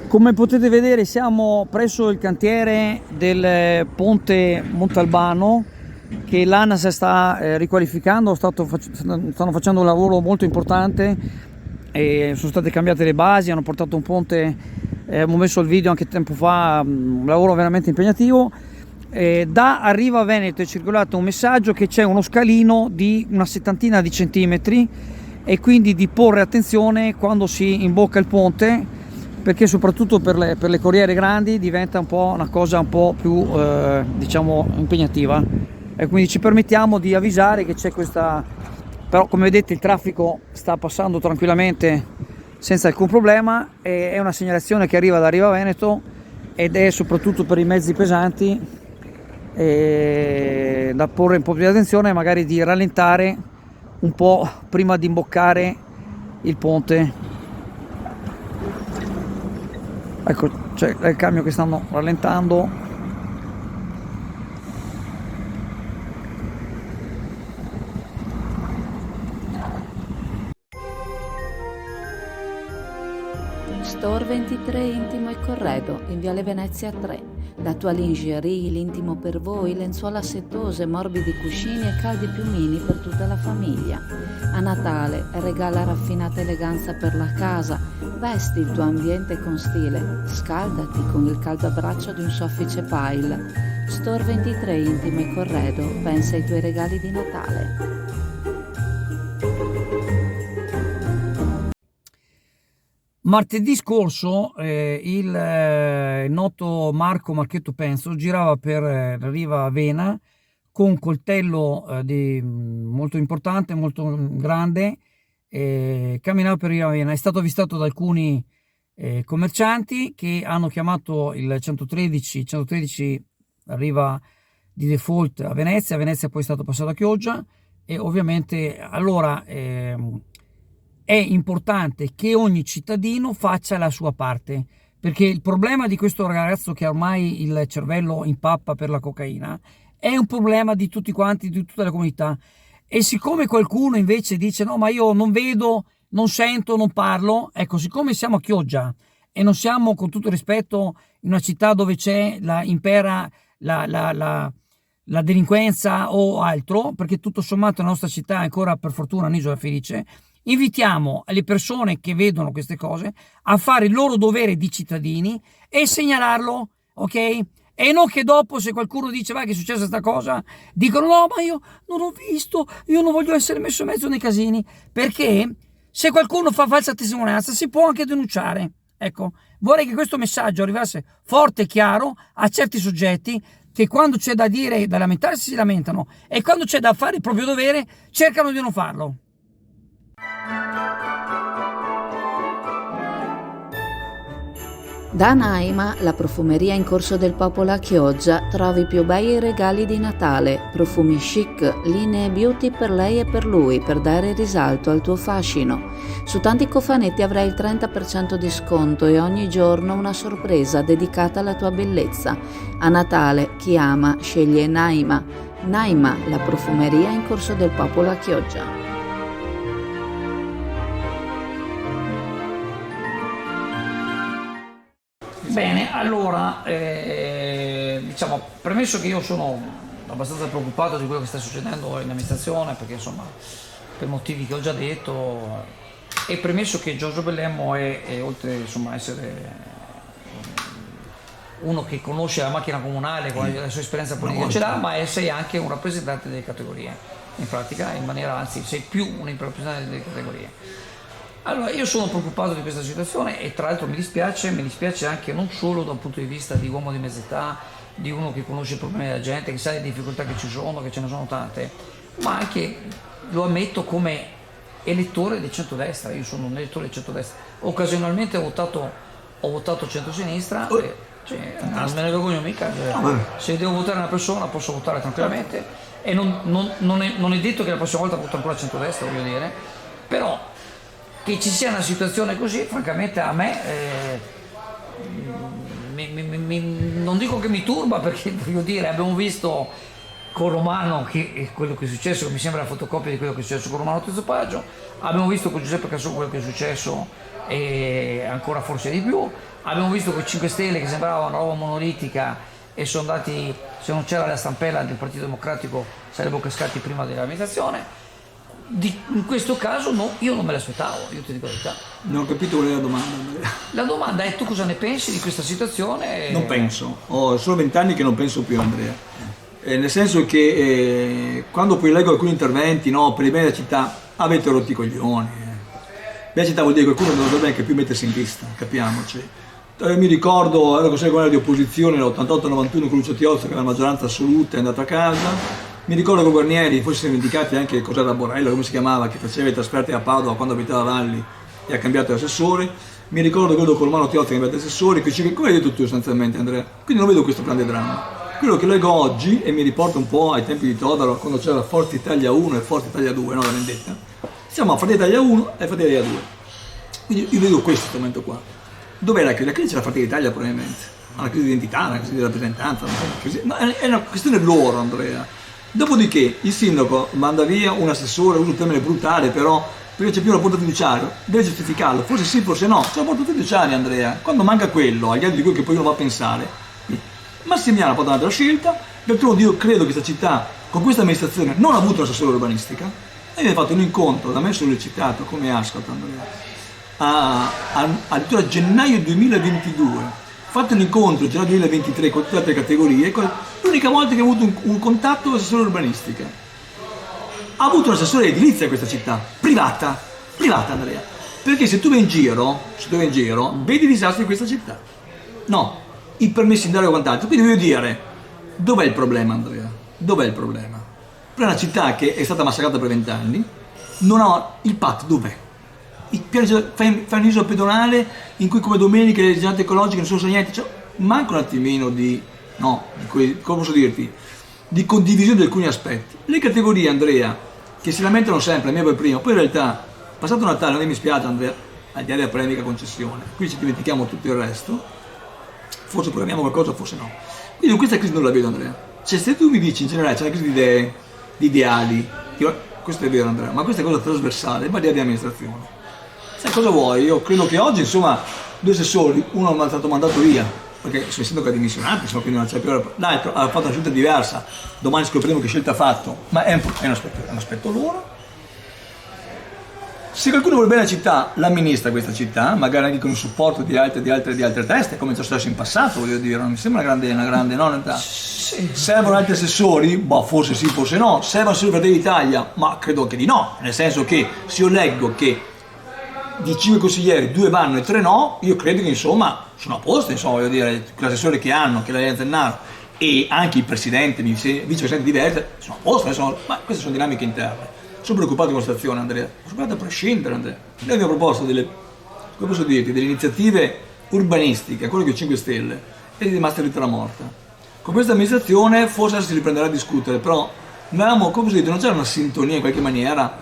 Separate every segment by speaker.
Speaker 1: Come potete vedere siamo presso il cantiere del ponte Montalbano che l'ANAS sta riqualificando, stanno facendo un lavoro molto importante e sono state cambiate le basi, hanno portato un ponte, ho messo il video anche tempo fa, un lavoro veramente impegnativo. Da Arriva Veneto è circolato un messaggio che c'è uno scalino di una settantina di centimetri e quindi di porre attenzione quando si imbocca il ponte, perché soprattutto per le corriere grandi diventa un po' una cosa un po' più diciamo impegnativa, e quindi ci permettiamo di avvisare che c'è questa, però come vedete il traffico sta passando tranquillamente senza alcun problema, e è una segnalazione che arriva da Arriva Veneto ed è soprattutto per i mezzi pesanti, da porre un po' più di attenzione e magari di rallentare un po' prima di imboccare il ponte. Ecco, c'è il camion che stanno rallentando.
Speaker 2: Store 23 Intimo e Corredo, in Viale Venezia 3. La tua lingerie, l'intimo per voi, lenzuola settose, morbidi cuscini e caldi piumini per tutta la famiglia. A Natale regala raffinata eleganza per la casa, vesti il tuo ambiente con stile, scaldati con il caldo abbraccio di un soffice pile. Store 23 Intimo e Corredo, pensa ai tuoi regali di Natale.
Speaker 1: Martedì scorso il noto Marco Marchetto Penso girava per Riva Vena con un coltello molto importante, molto grande, camminava per Riva Vena. È stato avvistato da alcuni commercianti che hanno chiamato il 113 arriva di default a Venezia poi è stato passato a Chioggia, e ovviamente allora è importante che ogni cittadino faccia la sua parte, perché il problema di questo ragazzo che ormai il cervello impappa per la cocaina è un problema di tutti quanti, di tutta la comunità. E siccome qualcuno invece dice no, ma io non vedo, non sento, non parlo, ecco, siccome siamo a Chioggia e non siamo, con tutto il rispetto, in una città dove impera la delinquenza o altro, perché tutto sommato la nostra città è ancora per fortuna un'isola felice, invitiamo le persone che vedono queste cose a fare il loro dovere di cittadini e segnalarlo, ok? E non che dopo, se qualcuno dice va che è successa questa cosa, dicono no, ma io non ho visto, io non voglio essere messo in mezzo nei casini, perché se qualcuno fa falsa testimonianza si può anche denunciare. Ecco, vorrei che questo messaggio arrivasse forte e chiaro a certi soggetti che quando c'è da dire, da lamentarsi si lamentano, e quando c'è da fare il proprio dovere cercano di non farlo.
Speaker 2: Da Naima, la profumeria in Corso del Popolo a Chioggia, trovi i più bei regali di Natale, profumi chic, linee beauty per lei e per lui, per dare risalto al tuo fascino. Su tanti cofanetti avrai il 30% di sconto e ogni giorno una sorpresa dedicata alla tua bellezza. A Natale chi ama sceglie Naima. Naima, la profumeria in Corso del Popolo a Chioggia.
Speaker 1: Bene, allora, diciamo, premesso che io sono abbastanza preoccupato di quello che sta succedendo in amministrazione, perché insomma, per motivi che ho già detto, e premesso che Giorgio Bellemmo è oltre insomma a essere uno che conosce la macchina comunale, con la sua esperienza politica ce l'ha, ma sei anche un rappresentante delle categorie, in pratica, in maniera, anzi, sei più un rappresentante delle categorie. Allora, io sono preoccupato di questa situazione e tra l'altro mi dispiace anche non solo dal punto di vista di uomo di mezza età, di uno che conosce i problemi della gente, che sa le difficoltà che ci sono, che ce ne sono tante, ma anche, lo ammetto, come elettore del centrodestra. Io sono un elettore del centrodestra, occasionalmente ho votato centrosinistra, non me ne vergogno mica, se devo votare una persona posso votare tranquillamente, e non è detto che la prossima volta voto ancora centrodestra, voglio dire, però che ci sia una situazione così, francamente a me non dico che mi turba, perché voglio dire, abbiamo visto con Romano, che è quello che è successo, mi sembra la fotocopia di quello che è successo con Romano Tezzopaggio, abbiamo visto con Giuseppe Casson quello che è successo e ancora forse di più, abbiamo visto con i 5 Stelle che sembrava una roba monolitica e sono andati, se non c'era la stampella del Partito Democratico sarebbero cascati prima dell'amministrazione. In questo caso no, io non me l'aspettavo, io ti dico la verità.
Speaker 3: Non ho capito qual è la domanda.
Speaker 1: La domanda è: tu cosa ne pensi di questa situazione?
Speaker 3: Non penso, ho solo 20 anni che non penso più, Andrea. Nel senso che quando poi leggo alcuni interventi, no, per il bene della città, avete rotti i coglioni. La città vuol dire che qualcuno non dovrebbe neanche più mettersi in lista, capiamoci. Mi ricordo, ero consigliere comunale di opposizione nell'88-91 con Lucio Tiozzo, che era la maggioranza assoluta, è andato a casa. Mi ricordo che Guarnieri, forse si dimenticati anche cos'era Borrello, come si chiamava, che faceva i trasferti a Padova quando abitava a Valli e ha cambiato assessore. Mi ricordo quello con Romano Tiozzi che ha cambiato assessore, come hai detto tu sostanzialmente, Andrea. Quindi non vedo questo grande dramma. Quello che leggo oggi, e mi riporta un po' ai tempi di Todaro, quando c'era Forza Italia 1 e Forza Italia 2, no, la vendetta, siamo a Forza Italia 1 e Forza Italia 2. Quindi io vedo questo momento qua. Dov'è la crisi? La crisi c'è la Forza Italia probabilmente. Una crisi di identità, una crisi di rappresentanza, è una questione loro, Andrea. Dopodiché il sindaco manda via un assessore, uso un termine brutale, però perché c'è più un rapporto fiduciario, deve giustificarlo, forse sì, forse no, c'è un rapporto fiduciario, Andrea, quando manca quello, agli altri di quello che poi uno va a pensare. Massimiliano ha fatto un'altra scelta, d'altronde io credo che questa città, con questa amministrazione, non ha avuto un'assessore urbanistica, e viene fatto un incontro, da me sollecitato, come Ascot, Andrea, addirittura a gennaio 2022, fatto un incontro già nel 2023 con tutte le altre categorie, l'unica volta che ha avuto un contatto con l'assessore urbanistica. Ha avuto un assessore di edilizia in questa città, privata Andrea, perché se tu vai in giro, vedi i disastri di questa città. No, i permessi in dario e quant'altro, quindi voglio dire, dov'è il problema, Andrea? Dov'è il problema? Per una città che è stata massacrata per 20 anni, non ha il PAT, dov'è? Fai un'isola pedonale in cui come domenica le giornate ecologiche non sono niente, cioè, manca un attimino di come posso dirti, di condivisione di alcuni aspetti. Le categorie, Andrea, che si lamentano sempre, a me per primo, poi in realtà, passato Natale, a me mi spiace, Andrea, al di là della polemica concessione, qui ci dimentichiamo tutto il resto, forse proviamo qualcosa, forse no. Quindi questa crisi non la vedo, Andrea. Cioè, se tu mi dici in generale c'è una crisi di idee, di ideali, questo è vero, Andrea, ma questa è cosa trasversale, ma di amministrazione. Sai cosa vuoi? Io credo che oggi, insomma, 2 assessori, uno è stato mandato via, perché sono sindaco dimissionato, insomma, quindi non c'è più, l'altro ha fatto una scelta diversa, domani scopriremo che scelta ha fatto, ma è un aspetto loro. Se qualcuno vuole bene la città, l'amministra questa città, magari anche con il supporto di altre teste, come è successo in passato, voglio dire, non mi sembra una grande nonna. Sì. Servono altri assessori? Boh, forse sì, forse no. Servono solo per Fratelli d'Italia? Ma credo anche di no, nel senso che se io leggo che di 5 consiglieri 2 vanno e 3 no, io credo che insomma sono a posto, insomma, voglio dire, l'assessore che hanno, che è la Zennaro, e anche il presidente, il vicepresidente diversi, sono a posto, insomma, ma queste sono dinamiche interne. Sono preoccupato con la situazione, Andrea, sono preoccupato a prescindere, Andrea. Noi abbiamo proposto delle iniziative urbanistiche, quello che è 5 Stelle, e è rimasta lettera morta. Con questa amministrazione forse si riprenderà a discutere, però non c'era una sintonia in qualche maniera.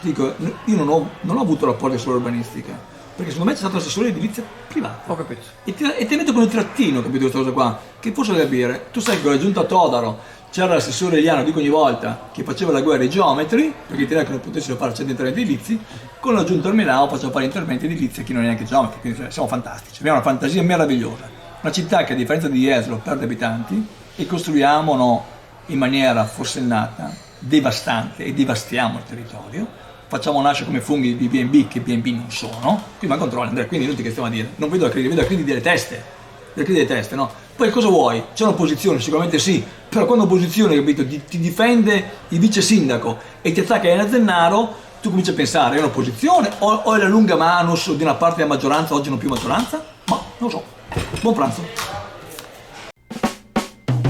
Speaker 3: Dico, io non ho avuto rapporti sull'urbanistica, perché secondo me c'è stato un assessore di edilizia privata.
Speaker 1: Ho capito.
Speaker 3: E ti metto con il trattino, capito questa cosa qua? Che forse da capire. Tu sai che con la giunta Todaro c'era l'assessore Eliano, dico ogni volta, che faceva la guerra ai geometri, perché riteneva che non potessero fare certi interventi edilizi, con la giunta Armelao faceva fare interventi edilizi a chi non è neanche geometri, quindi siamo fantastici, abbiamo una fantasia meravigliosa. Una città che a differenza di Jesolo perde abitanti e costruiamo in maniera forsennata, devastante, e devastiamo il territorio. Facciamo nascere come funghi di B&B che B&B non sono, qui ma controlli, Andrea, quindi non che stiamo a dire, non vedo la crisi, vedo la crisi delle teste, no? Poi cosa vuoi? C'è un'opposizione, sicuramente sì, però quando l'opposizione, capito, ti difende il vice sindaco e ti attacca Elena Zennaro, tu cominci a pensare, è un'opposizione o è la lunga manus di una parte della maggioranza, oggi non più maggioranza? Ma non lo so. Buon pranzo.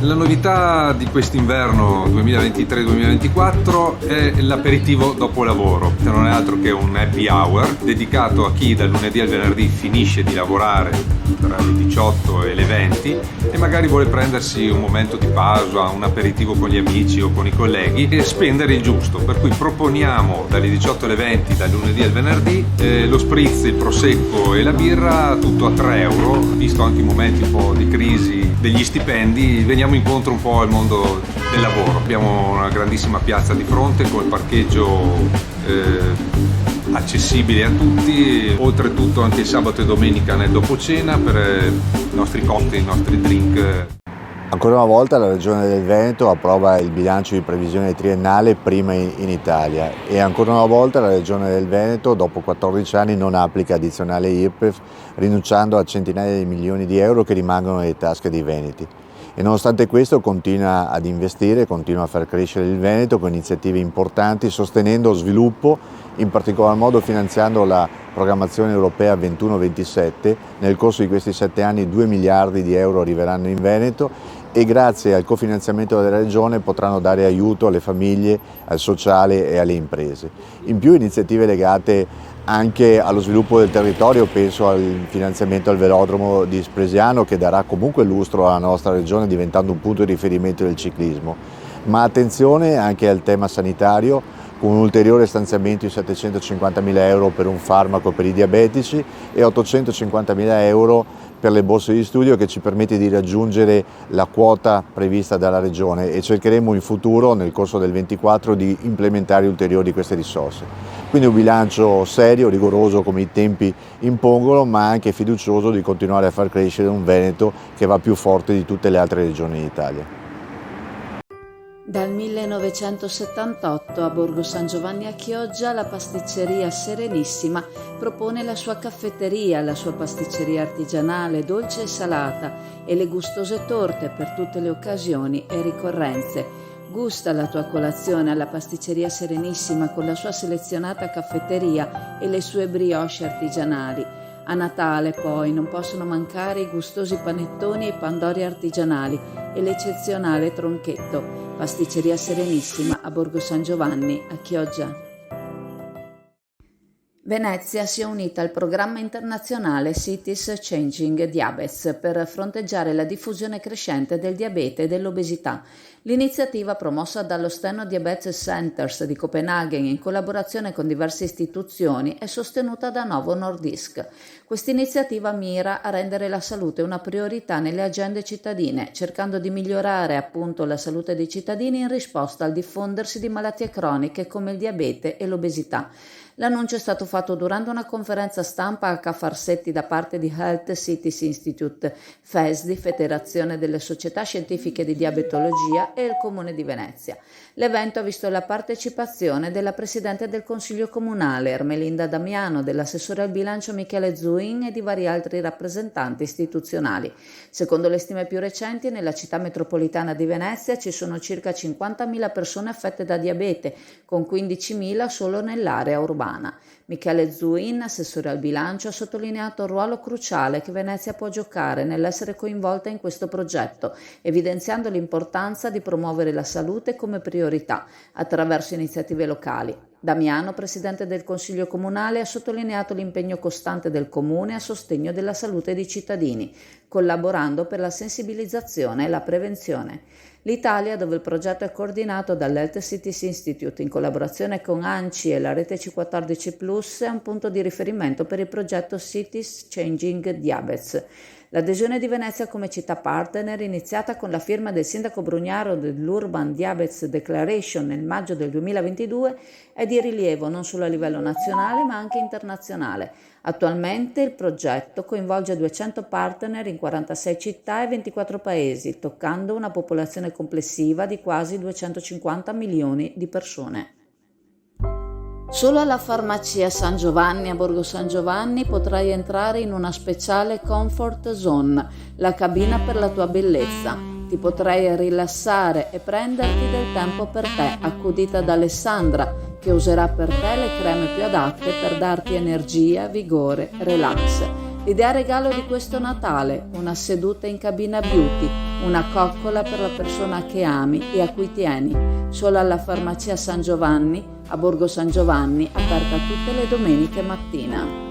Speaker 4: La novità di quest'inverno 2023-2024 è l'aperitivo dopo lavoro, che non è altro che un happy hour dedicato a chi dal lunedì al venerdì finisce di lavorare tra le 18 e le 20 e magari vuole prendersi un momento di pausa, un aperitivo con gli amici o con i colleghi e spendere il giusto, per cui proponiamo dalle 18 alle 20 dal lunedì al venerdì lo spritz, il prosecco e la birra tutto a 3 euro, visto anche i momenti un po' di crisi degli stipendi, veniamo incontro un po' al mondo del lavoro. Abbiamo una grandissima piazza di fronte con il parcheggio accessibile a tutti, oltretutto anche il sabato e domenica nel dopo cena per i nostri cocktail, i nostri drink.
Speaker 5: Ancora una volta la Regione del Veneto approva il bilancio di previsione triennale prima in Italia e ancora una volta la Regione del Veneto dopo 14 anni non applica addizionale IRPEF, rinunciando a centinaia di milioni di euro che rimangono nelle tasche dei veneti. E nonostante questo continua ad investire, continua a far crescere il Veneto con iniziative importanti, sostenendo sviluppo, in particolar modo finanziando la programmazione europea 21-27. Nel corso di questi 7 anni 2 miliardi di euro arriveranno in Veneto e grazie al cofinanziamento della Regione potranno dare aiuto alle famiglie, al sociale e alle imprese. In più iniziative legate anche allo sviluppo del territorio, penso al finanziamento al velodromo di Spresiano che darà comunque lustro alla nostra regione diventando un punto di riferimento del ciclismo. Ma attenzione anche al tema sanitario con un ulteriore stanziamento di 750.000 euro per un farmaco per i diabetici e 850.000 euro per le borse di studio che ci permette di raggiungere la quota prevista dalla Regione e cercheremo in futuro, nel corso del 24, di implementare ulteriori queste risorse. Quindi un bilancio serio, rigoroso come i tempi impongono, ma anche fiducioso di continuare a far crescere un Veneto che va più forte di tutte le altre regioni d'Italia.
Speaker 2: Dal 1978 a Borgo San Giovanni a Chioggia la pasticceria Serenissima propone la sua caffetteria, la sua pasticceria artigianale, dolce e salata e le gustose torte per tutte le occasioni e ricorrenze. Gusta la tua colazione alla pasticceria Serenissima con la sua selezionata caffetteria e le sue brioche artigianali. A Natale poi non possono mancare i gustosi panettoni e i pandori artigianali e l'eccezionale tronchetto. Pasticceria Serenissima a Borgo San Giovanni a Chioggia. Venezia si è unita al programma internazionale Cities Changing Diabetes per fronteggiare la diffusione crescente del diabete e dell'obesità. L'iniziativa, promossa dallo Steno Diabetes Centers di Copenaghen in collaborazione con diverse istituzioni, è sostenuta da Novo Nordisk. Quest'iniziativa mira a rendere la salute una priorità nelle agende cittadine, cercando di migliorare appunto la salute dei cittadini in risposta al diffondersi di malattie croniche come il diabete e l'obesità. L'annuncio è stato fatto durante una conferenza stampa a Ca' Farsetti da parte di Health Cities Institute, FESDI, Federazione delle Società Scientifiche di Diabetologia, e il Comune di Venezia. L'evento ha visto la partecipazione della Presidente del Consiglio Comunale, Ermelinda Damiano, dell'assessore al bilancio Michele Zuin e di vari altri rappresentanti istituzionali. Secondo le stime più recenti, nella città metropolitana di Venezia ci sono circa 50.000 persone affette da diabete, con 15.000 solo nell'area urbana. Michele Zuin, assessore al bilancio, ha sottolineato il ruolo cruciale che Venezia può giocare nell'essere coinvolta in questo progetto, evidenziando l'importanza di promuovere la salute come priorità attraverso iniziative locali. Damiano, presidente del Consiglio Comunale, ha sottolineato l'impegno costante del Comune a sostegno della salute dei cittadini, collaborando per la sensibilizzazione e la prevenzione. L'Italia, dove il progetto è coordinato dall'Health Cities Institute in collaborazione con ANCI e la rete C14+, è un punto di riferimento per il progetto Cities Changing Diabetes. L'adesione di Venezia come città partner, iniziata con la firma del sindaco Brugnaro dell'Urban Diabetes Declaration nel maggio del 2022, è di rilievo non solo a livello nazionale ma anche internazionale. Attualmente il progetto coinvolge 200 partner in 46 città e 24 paesi, toccando una popolazione complessiva di quasi 250 milioni di persone. Solo alla farmacia San Giovanni a Borgo San Giovanni potrai entrare in una speciale comfort zone, la cabina per la tua bellezza. Ti potrai rilassare e prenderti del tempo per te, accudita da Alessandra, che userà per te le creme più adatte per darti energia, vigore, relax. L'idea regalo di questo Natale: una seduta in cabina beauty, una coccola per la persona che ami e a cui tieni. Solo alla farmacia San Giovanni a Borgo San Giovanni, aperta tutte le domeniche mattina.